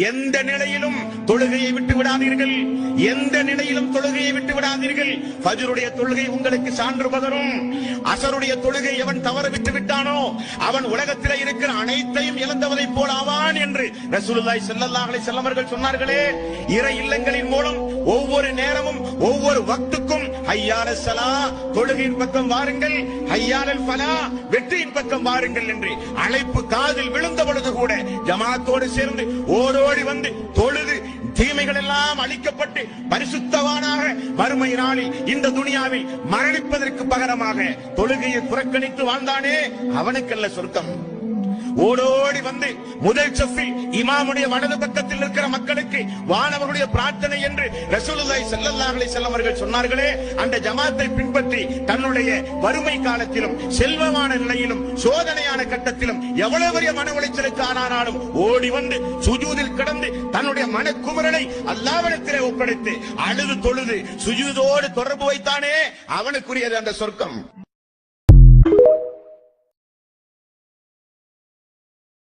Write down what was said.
எந்த நிலையிலும் தொழுகையை விட்டு விடாதீர்கள், எந்த நிலையிலும் தொழுகையை விட்டு விடாதீர்கள். ஃபஜ்ருடைய தொழுகை உங்களுக்கு சான்று பகரும். அஸருடைய தொழுகை எவன் தவற விட்டு விட்டானோ அவன் உலகத்தில் இருக்கிற அனைத்தையும் இழந்தவனை போல் ஆவான் என்று ரசூலுல்லாஹி ஸல்லல்லாஹு அலைஹி வஸல்லம் அவர்கள் சொன்னார்களே. இறை இல்லங்களின் மூலம் ஒவ்வொரு நேரமும் ஒவ்வொரு வக்துக்கும் ஹய்யாலஸ் ஸலா தொழுகையின் பக்கம் வாருங்கள், ஹய்யாலல் ஃபலா வெற்றியின் பக்கம் வாருங்கள் என்று அழைப்பு காதில் விழுந்த பொழுது கூட ஜமாத்தோடு சேர்ந்து ஓடோடி வந்து தொழுது தீமைகள் எல்லாம் அழிக்கப்பட்டு பரிசுத்தவானாக மறுமை நாளில் இந்த துனியாவில் மரணிப்பதற்கு பகரமாக தொழுகையை புறக்கணித்து வாழ்ந்தானே அவனுக்கல்ல சொர்க்கம். ஓடோடி வந்து முதல் சஃபில் இமாமுடைய வலது பக்கத்தில் இருக்கிற மக்களுக்கு வானவருடைய பிரார்த்தனை என்று ரசூலுல்லாஹி ஸல்லல்லாஹு அலைஹி வஸல்லம் அவர்கள் சொன்னார்களே, அந்த ஜமாத்தை பின்பற்றி தன்னுடைய வறுமை காலத்திலும் செல்வமான நிலையிலும் சோதனையான கட்டத்திலும் எவ்வளவு பெரிய மன உளைச்சலுக்கு ஆனாலும் ஓடி வந்து சுஜூதில் கிடந்து தன்னுடைய மனக்குமுறலை அல்லாஹ்விடத்திலே ஒப்படைத்து அழுது தொழுது சுஜூதோடு தொடர்பு வைத்தானே அவனுக்குரியது அந்த சொர்க்கம்.